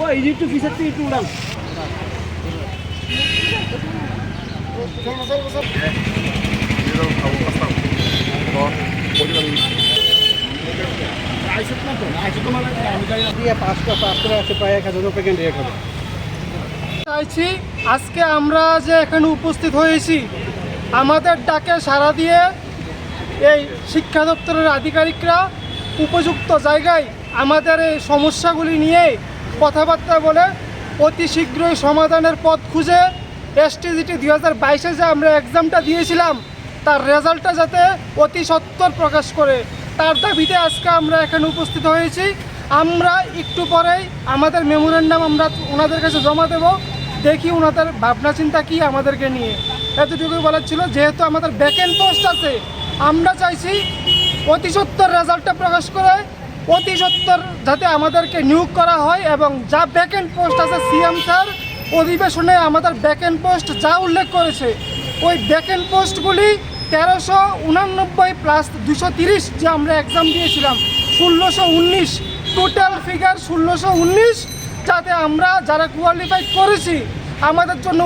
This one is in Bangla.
ও এই যে একটু পিছের থেকে একটু উড়ান। চাইছি আজকে আমরা যে এখানে উপস্থিত হয়েছি, আমাদের ডাকে সাড়া দিয়ে এই শিক্ষা দপ্তরের আধিকারিকরা উপযুক্ত জায়গায় আমাদের এই সমস্যাগুলি নিয়ে কথাবার্তা বলে অতি শীঘ্রই সমাধানের পথ খুঁজে এসটিজিটি 2022-এ যে আমরা এক্সামটা দিয়েছিলাম তার রেজাল্টটা যাতে অতি সত্বর প্রকাশ করে, তার দাবিতে আজকে আমরা এখানে উপস্থিত হয়েছি। আমরা একটু পরেই আমাদের মেমোরেন্ডাম আমরা ওনাদের কাছে জমা দেব, দেখি ওনাদের ভাবনা চিন্তা কী আমাদেরকে নিয়ে। এতটুকুই বলার ছিল, যেহেতু আমাদের ব্যাকএন্ড পোস্ট আছে, আমরা চাইছি অতি সত্বর রেজাল্টটা প্রকাশ করে অতি সত্বর যাতে আমাদেরকে নিয়োগ করা হয়, এবং যা ব্যাকএন্ড পোস্ট আছে সিএম স্যার অধিবেশনে আমাদের ব্যাকএন্ড পোস্ট যা উল্লেখ করেছে ওই ব্যাকএন্ড পোস্টগুলি 1389 প্লাস 230 যে আমরা এক্সাম দিয়েছিলাম 1619, টোটাল ফিগার 1619, যাতে আমরা যারা কোয়ালিফাই করেছি আমাদের জন্য